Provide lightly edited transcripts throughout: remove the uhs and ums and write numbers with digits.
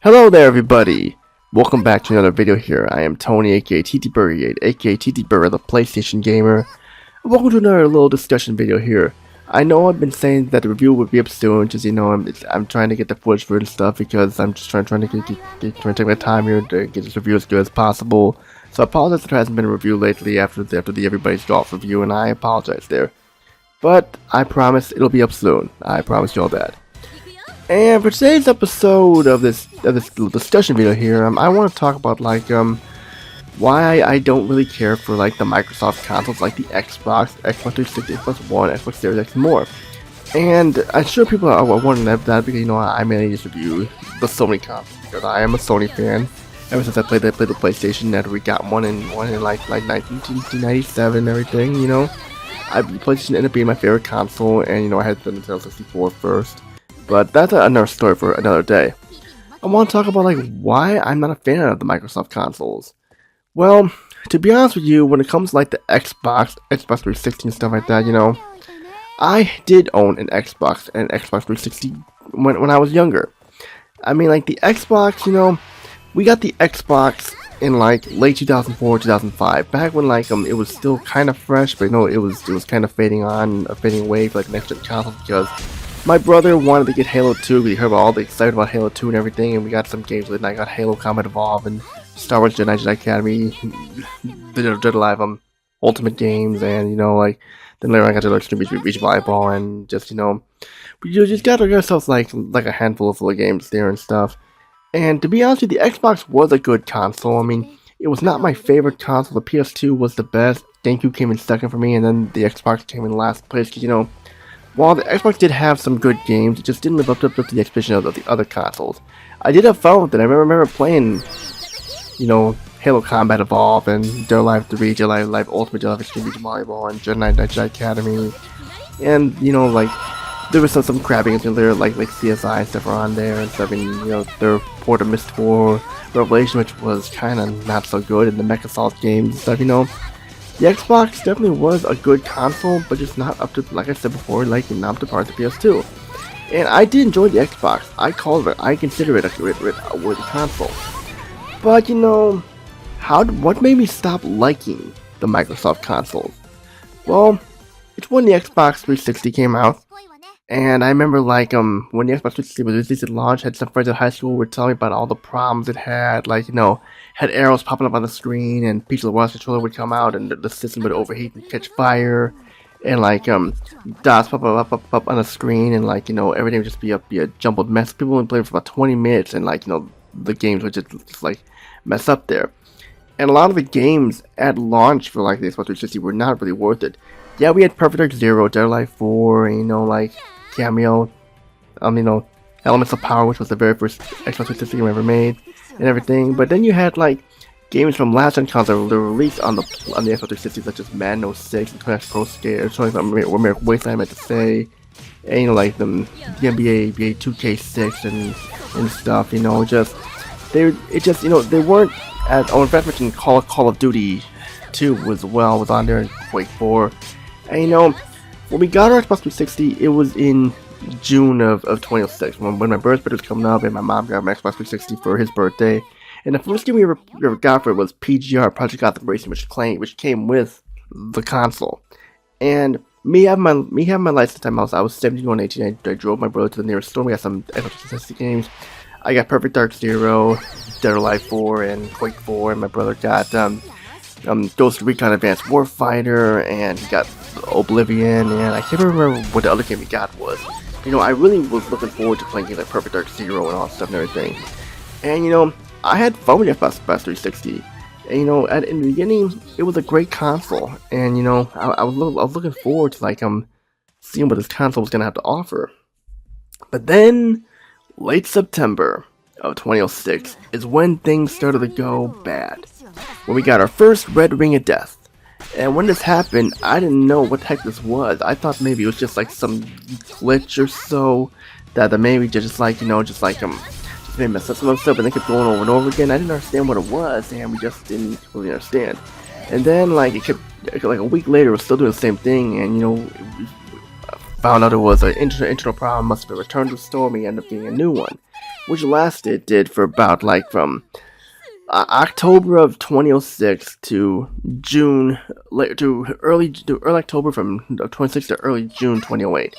Hello there everybody! Welcome back to another video here. I am Tony aka TTBurger, aka TTBurger, the PlayStation Gamer. Welcome to another little discussion video here. I know I've been saying that the review would be up soon, just I'm trying to get the footage for this stuff because I'm just trying to take my time here to get this review as good as possible. So I apologize if there hasn't been a review lately after the Everybody's Golf review, and I apologize there. But I promise it'll be up soon. I promise you all that. And for today's episode of this little discussion video here, I want to talk about why I don't really care for the Microsoft consoles like the Xbox, Xbox 360, Xbox One, Xbox Series X, and more. And I'm sure people are wondering that because I mainly just review the Sony consoles because I am a Sony fan. Ever since I played the PlayStation, that we got one in like 1997 and everything. PlayStation ended up being my favorite console, and I had the Nintendo 64 first. But that's another story for another day. I want to talk about why I'm not a fan of the Microsoft consoles. Well, to be honest with you, when it comes to the Xbox 360 and stuff like that, I did own an Xbox and Xbox 360 when I was younger. I mean, the Xbox, we got the Xbox in late 2004, 2005, back when it was still kind of fresh, but it was kind of fading away for next gen consoles because my brother wanted to get Halo 2 because he heard about all the excitement about Halo 2 and everything, and we got some games with it, and I got Halo Combat Evolved and Star Wars Jedi Academy, Dead Alive Ultimate games, and then later on I got to Extreme Beach Volleyball, and just you just got yourself like a handful of games there and stuff. And to be honest with you, the Xbox was a good console. I mean, it was not my favorite console. The PS2 was the best. GameCube came in second for me, and then the Xbox came in last place because while the Xbox did have some good games, it just didn't live up to the expectation of the other consoles. I did have fun with it. I remember playing, Halo Combat Evolved and Dead Alive 3, Dead Alive Ultimate, Dead Alive Extreme Beach Volleyball, and Jedi Academy. And, there was some crappy games in there, like CSI and stuff were on there and stuff, and, their port of Mist 4 Revelation, which was kind of not so good, and the MechAssault games and stuff, The Xbox definitely was a good console, but just not up to, like I said before, not up to par with the PS2. And I did enjoy the Xbox. I consider it a worthy console. But what made me stop liking the Microsoft consoles? Well, it's when the Xbox 360 came out. And I remember when the Xbox 360 was released at launch, I had some friends at high school who were telling me about all the problems it had, had arrows popping up on the screen, and Peach the Wireless controller would come out, and the system would overheat and catch fire, and dots pop up on the screen, and everything would just be a jumbled mess. People would play for about 20 minutes, and the games would just mess up there. And a lot of the games at launch for the Xbox 360 were not really worth it. Yeah, we had Perfect Dark Zero, Dead Alive 4, and Cameo, Elements of Power, which was the very first Xbox 360 game ever made, and everything. But then you had games from last gen consoles that were released on the Xbox 360, such as Madden 06 and Clash Pro Skater, American Wasteland, I meant to say, and the NBA 2K6 and stuff. They weren't as in fact, mentioned Call of Duty 2 was on there, and Quake 4. And when we got our Xbox 360, it was in June of 2006, when my birthday was coming up, and my mom got my Xbox 360 for his birthday. And the first game we ever got for it was PGR, Project Gotham Racing, which came with the console. And me having my license time, I was 17 going 18. I drove my brother to the nearest store. We got some Xbox 360 games. I got Perfect Dark Zero, Dead Alive 4, and Quake 4, and my brother got Ghost Recon Advanced Warfighter, and he got Oblivion, and I can't remember what the other game he got was. I really was looking forward to playing games like Perfect Dark Zero and all that stuff and everything. And I had fun with the Xbox 360. And in the beginning, it was a great console, and I was looking forward to seeing what this console was gonna have to offer. But then, late September of 2006 is when things started to go bad. When we got our first Red Ring of Death. And when this happened, I didn't know what the heck this was. I thought maybe it was just some glitch or so, that maybe just maybe messed up some stuff, and they kept going over and over again. I didn't understand what it was, and we just didn't really understand. And then it kept a week later, it was still doing the same thing, and found out it was an internal problem, must have been returned to the store, and ended up being a new one, which did for about like from October of 2006 to June, to early October from 2006 to early June 2008.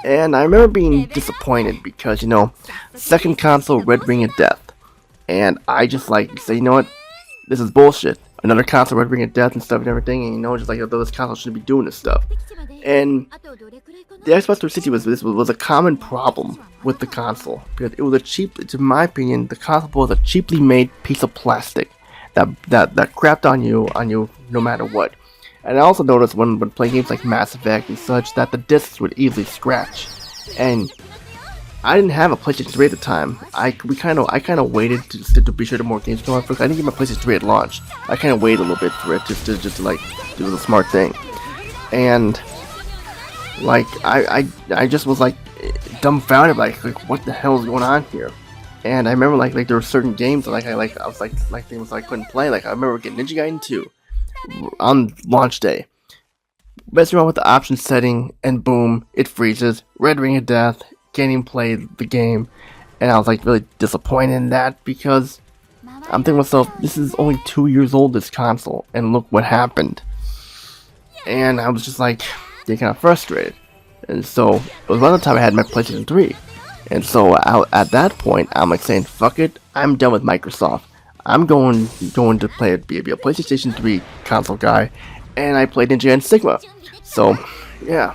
And I remember being disappointed because, you know, second console, Red Ring of Death. And I just like say, you know what, this is bullshit. Another console, Red Ring of Death and stuff and everything, and you know, just like, this console shouldn't be doing this stuff. And the Xbox 360 was a common problem with the console, because it was a cheap, in my opinion, the console was a cheaply made piece of plastic that crapped on you no matter what. And I also noticed when playing games like Mass Effect and such that the discs would easily scratch. And I didn't have a PlayStation 3 at the time. I kind of waited to be sure the more games come out first. I didn't get my PlayStation 3 at launch. I kind of waited a little bit for it just to like do the smart thing. And like I just was like dumbfounded, like what the hell is going on here? And I remember like there were certain games that I was like things I couldn't play. Like I remember getting Ninja Gaiden 2 on launch day, messing around with the option setting, and boom, it freezes. Red Ring of Death, can't even play the game, and I was like really disappointed in that, because I'm thinking to myself, this is only 2 years old, this console, and look what happened. And I was just like getting kind of frustrated. And so it was around the time I had my PlayStation 3, and so at that point I'm like saying, fuck it, I'm done with Microsoft. I'm going to be a PlayStation 3 console guy, and I played Ninja Gaiden Sigma. So yeah,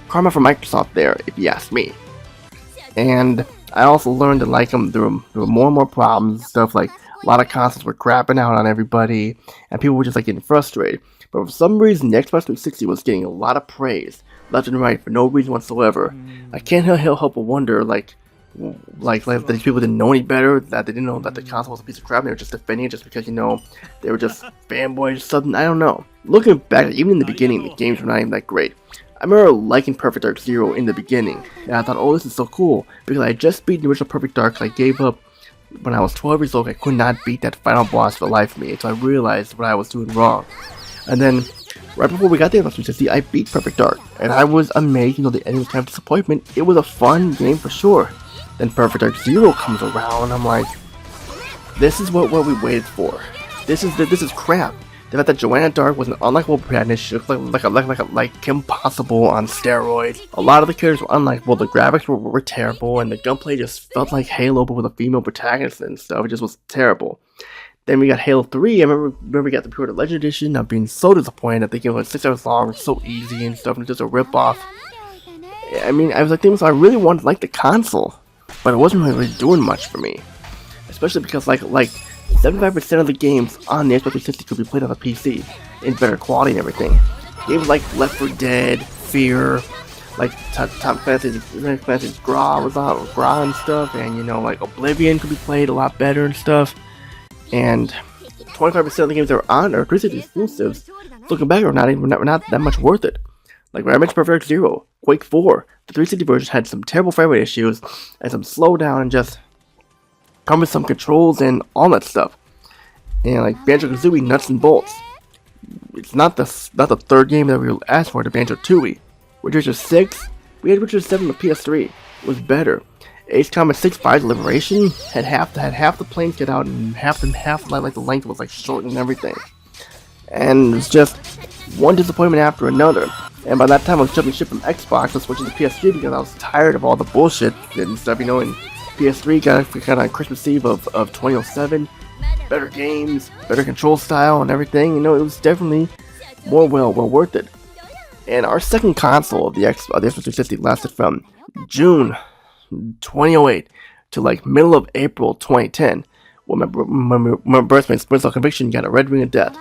karma for Microsoft there, if you ask me. And I also learned to like them. There were more and more problems and stuff, like a lot of consoles were crapping out on everybody, and people were just like getting frustrated. But for some reason, the Xbox 360 was getting a lot of praise, left and right, for no reason whatsoever. I can't help but wonder, like that these people didn't know any better, that they didn't know that the console was a piece of crap, and they were just defending it just because, you know, they were just fanboys or something. I don't know. Looking back, even in the beginning, the games were not even that great. I remember liking Perfect Dark Zero in the beginning, and I thought, oh, this is so cool, because I had just beat the original Perfect Dark. I gave up when I was 12 years old. I could not beat that final boss for the life of me, so I realized what I was doing wrong. And then, right before we got the Xbox 360, I beat Perfect Dark, and I was amazed. You know, the ending was kind of disappointment. It was a fun game for sure. Then Perfect Dark Zero comes around, and I'm like, this is what we waited for. This is crap. The fact that Joanna Dark was an unlikable protagonist, she looked like Kim Possible on steroids. A lot of the characters were unlikable, the graphics were terrible, and the gunplay just felt like Halo but with a female protagonist and stuff. It just was terrible. Then we got Halo 3. I remember we got the Pure Legend Edition. I'm being so disappointed that the game was 6 hours long, so easy and stuff, and just a rip-off. I mean, I was like, I really wanted to like the console, but it wasn't really doing much for me. Especially because like 75% of the games on the Xbox 360 could be played on the PC in better quality and everything. Games like Left 4 Dead, Fear, like Tom Clancy's Gra was on Gra and stuff, and you know, like Oblivion could be played a lot better and stuff. And 25% of the games that were on our 360 exclusives, looking back, were not that much worth it. Like when I mentioned Perfect Dark Zero, Quake 4, the 360 version had some terrible frame rate issues and some slowdown and just cumbersome controls and all that stuff. And like Banjo-Kazooie, nuts and bolts. It's not the third game that we asked for, the Banjo-Tooie. Witcher 6, we had Witcher 7 on PS3. It was better. Ace Combat 6 5 Liberation had half the planes get out, and half like the length was like shortened and everything. And it was just one disappointment after another. And by that time I was jumping ship from Xbox and switching to PS3 because I was tired of all the bullshit and stuff, you know. And PS3 got on Christmas Eve of 2007. Better games, better control style and everything. You know, it was definitely more well worth it. And our second console of the Xbox 360 lasted from June 2008 to like middle of April 2010, when my birthday Splinter Conviction got a Red Ring of Death.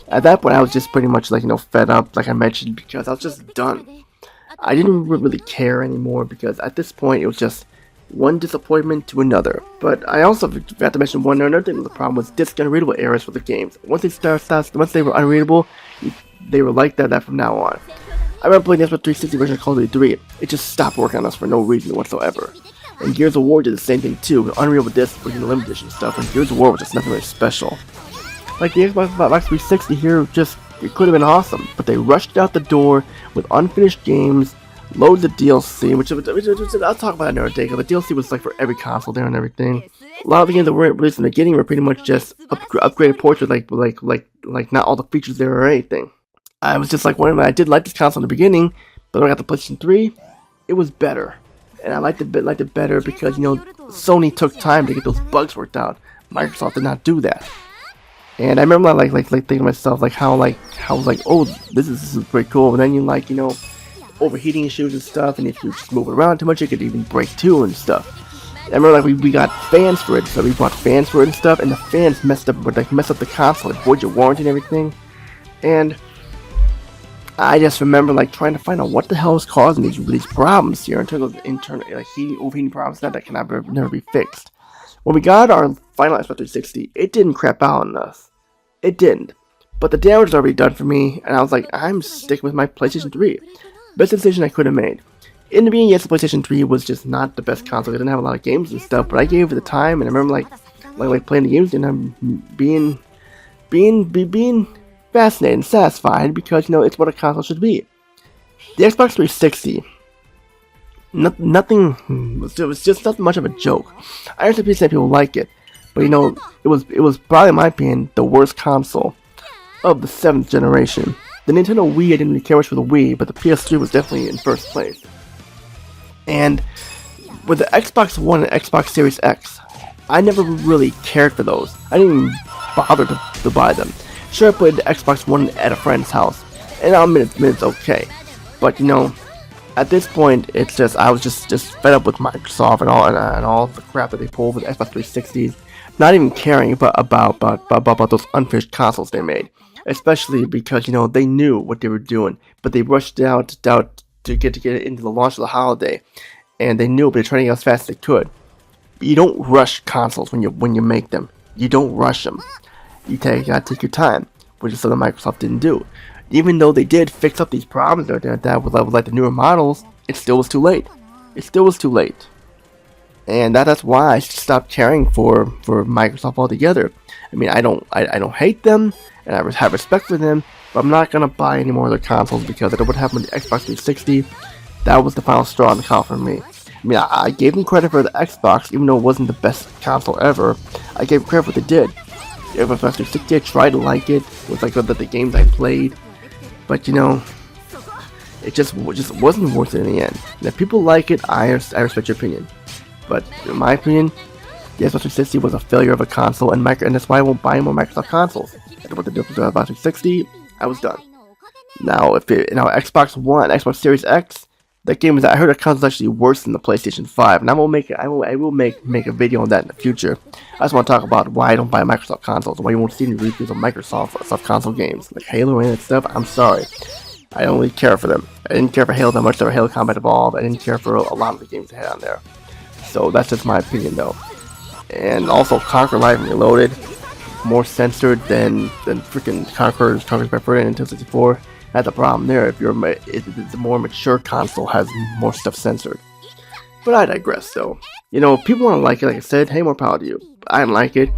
At that point I was just pretty much like, you know, fed up, like I mentioned, because I was just done. I didn't really care anymore, because at this point it was just one disappointment to another. But I also forgot to mention another thing. The problem was disc unreadable errors for the games. Once they were unreadable, they were like that from now on. I remember playing the Xbox 360 version of Call of Duty 3. It just stopped working on us for no reason whatsoever. And Gears of War did the same thing too, with unreadable discs for the limited edition stuff, and Gears of War was just nothing really special. Like the Xbox 360 here, it could have been awesome, but they rushed out the door with unfinished games, load the DLC, which I'll talk about another day, because the DLC was like for every console there and everything. A lot of the games that were released in the beginning were pretty much just upgraded ports with like not all the features there or anything. I was just like wondering, I did like this console in the beginning, but when I got the PlayStation 3, it was better. And I liked it better because, you know, Sony took time to get those bugs worked out. Microsoft did not do that. And I remember like thinking to myself how oh, this is pretty cool. And then you like, you know, overheating issues and stuff, and if you just move it around too much, it could even break too and stuff. I remember like we got fans for it, so we bought fans for it and stuff, and the fans messed up the console, it void your warranty and everything. And I just remember like trying to find out what the hell is causing these problems here in terms of internal like overheating problems that can never be fixed. When we got our final Xbox 360, it didn't crap out on us. It didn't. But the damage was already done for me, and I was like, I'm sticking with my PlayStation 3. Best decision I could have made. In the beginning, yes, the PlayStation 3 was just not the best console. It didn't have a lot of games and stuff, but I gave it the time, and I remember like playing the games and I'm being fascinated and satisfied because, you know, it's what a console should be. The Xbox 360, nothing was just not much of a joke. I understand some people like it, but you know, it was probably, in my opinion, the worst console of the 7th generation. The Nintendo Wii, I didn't really care much for the Wii, but the PS3 was definitely in first place. And with the Xbox One and Xbox Series X, I never really cared for those. I didn't even bother to buy them. Sure, I played the Xbox One at a friend's house, and I'll admit it's okay. But you know, at this point, it's just I was just fed up with Microsoft and all the crap that they pulled with the Xbox 360s. Not even caring about those unfinished consoles they made. Especially because, you know, they knew what they were doing, but they rushed out to get it into the launch of the holiday, and they knew, but they're trying to get as fast as they could. But you don't rush consoles when you make them. You don't rush them. You gotta take your time, which is something Microsoft didn't do. Even though they did fix up these problems that with like the newer models, it still was too late. It still was too late. And that's why I stopped caring for Microsoft altogether. I mean, I don't hate them, and I have respect for them, but I'm not gonna buy any more of their consoles because I know what happened with the Xbox 360. That was the final straw on the collar for me. I mean, I gave them credit for the Xbox, even though it wasn't the best console ever. I gave them credit for what they did. The Xbox 360, I tried to like it. It was like the games I played, but you know, it just wasn't worth it in the end. And if people like it, I respect your opinion. But in my opinion, the Xbox 360 was a failure of a console, and that's why I won't buy more Microsoft consoles. After what they did with the Xbox 360, I was done. Now, Xbox One, Xbox Series X, that game I heard that console is actually worse than the PlayStation 5, and I will make a video on that in the future. I just want to talk about why I don't buy Microsoft consoles, why you won't see any reviews of Microsoft console games like Halo and that stuff. I'm sorry, I don't really care for them. I didn't care for Halo that much. There were Halo Combat Evolved. I didn't care for a lot of the games they had on there. So that's just my opinion, though. And also, Conquer Live and Reloaded, more censored than freaking Conquer's Bad Fur and Nintendo 64. That's the problem there. If the more mature console has more stuff censored. But I digress, though. You know, if people want to like it, like I said, hey, more power to you. I didn't like it,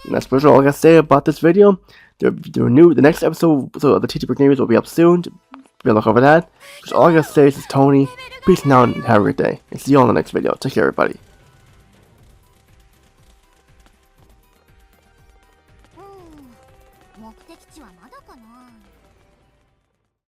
and that's pretty much all I got to say about this video. The next episode of the TTBurger Gamers will be up soon. Be on the look over that. So all I got to say is Tony. Peace now and have a great day. And see you all in the next video. Take care, everybody.